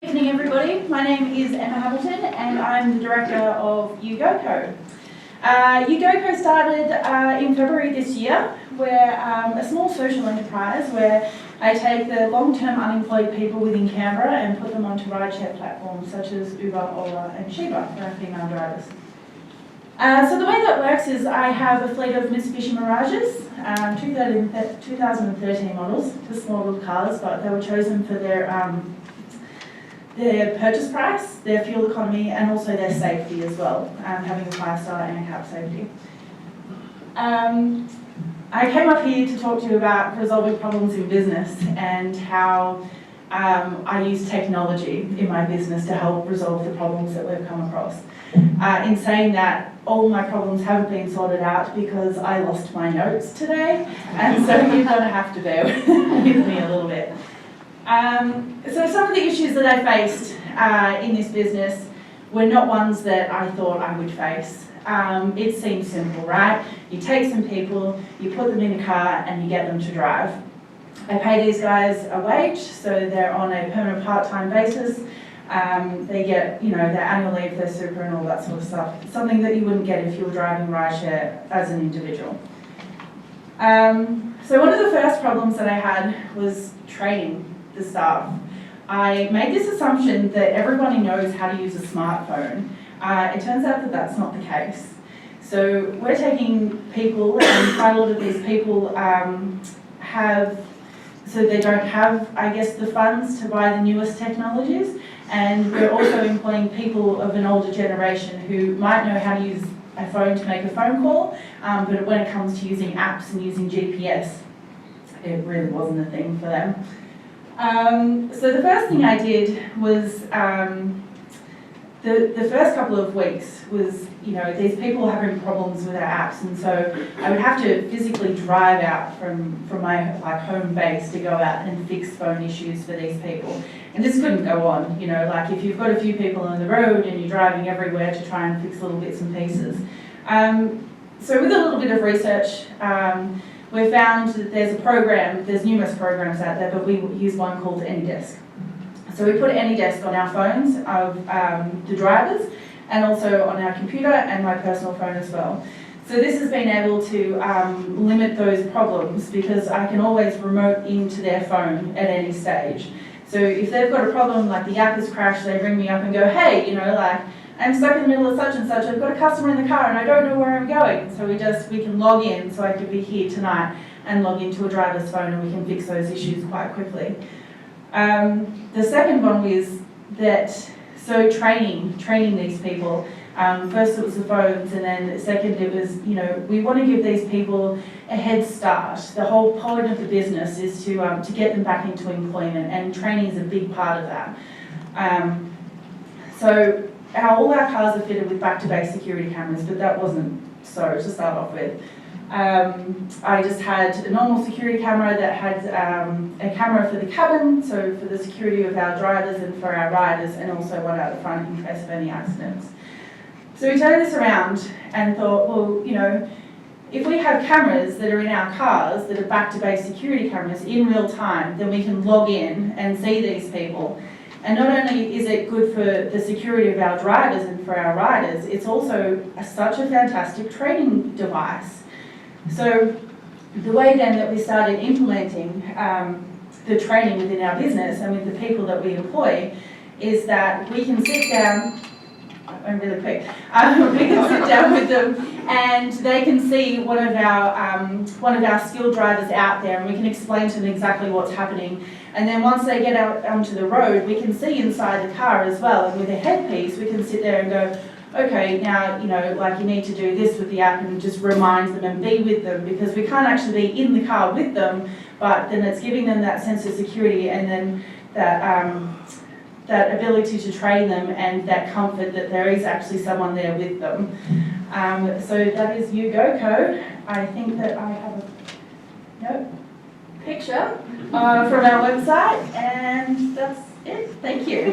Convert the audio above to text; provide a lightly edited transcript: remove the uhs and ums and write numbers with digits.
Good evening, everybody. My name is Emma Hamilton and I'm the director of YouGoCo. YouGoCo started in February this year. We're a small social enterprise where I take the long-term unemployed people within Canberra and put them onto rideshare platforms such as Uber, Ola and Sheba for our female drivers. So the way that works is I have a fleet of Mitsubishi Mirages, 2013 models, just small little cars, but they were chosen for their purchase price, their fuel economy, and also their safety as well, having a 5-star ANCAP safety. I came up here to talk to you about resolving problems in business and how I use technology in my business to help resolve the problems that we've come across. In saying that, all my problems haven't been sorted out because I lost my notes today, and so you're going to have to bear with me a little bit. So some of the issues that I faced in this business were not ones that I thought I would face. It seems simple, right? You take some people, you put them in a car and you get them to drive. I pay these guys a wage, so they're on a permanent part-time basis. They get, their annual leave, their super and all that sort of stuff. Something that you wouldn't get if you were driving rideshare as an individual. So one of the first problems that I had was training the staff. I made this assumption that everybody knows how to use a smartphone. It turns out that that's not the case. So we're taking people, and quite a lot of these people they don't have, I guess, the funds to buy the newest technologies, and we're also employing people of an older generation who might know how to use a phone to make a phone call, but when it comes to using apps and using GPS, it really wasn't a thing for them. So the first thing I did was, the first couple of weeks was, these people were having problems with our apps, and so I would have to physically drive out from my home base to go out and fix phone issues for these people. And this couldn't go on, if you've got a few people on the road and you're driving everywhere to try and fix little bits and pieces. So with a little bit of research, we found that there's numerous programs out there, but we use one called AnyDesk. So we put AnyDesk on our phones of the drivers and also on our computer and my personal phone as well. So this has been able to limit those problems because I can always remote into their phone at any stage. So if they've got a problem, like the app has crashed, they ring me up and go, hey, I'm stuck in the middle of such and such, I've got a customer in the car and I don't know where I'm going. So we can log in, so I could be here tonight and log into a driver's phone and we can fix those issues quite quickly. The second one was training these people. First it was the phones, and then second it was, we want to give these people a head start. The whole point of the business is to get them back into employment, and training is a big part of that. All our cars are fitted with back-to-base security cameras, but that wasn't so to start off with. I just had a normal security camera that had a camera for the cabin, so for the security of our drivers and for our riders, and also one out the front in case of any accidents. So we turned this around and thought, well, if we have cameras that are in our cars that are back-to-base security cameras in real time, then we can log in and see these people. And not only is it good for the security of our drivers and for our riders, it's also such a fantastic training device. So the way then that we started implementing the training within our business and with the people that we employ is that we can sit down, I'm really quick, we can sit down with them and they can see one of our skilled drivers out there, and we can explain to them exactly what's happening. And then once they get out onto the road, we can see inside the car as well, and with a headpiece we can sit there and go, okay, now, you need to do this with the app, and just remind them and be with them, because we can't actually be in the car with them, but then it's giving them that sense of security and then that ability to train them and that comfort that there is actually someone there with them. So that is YouGoCo. I think that I have a picture from our website, and that's it. Thank you.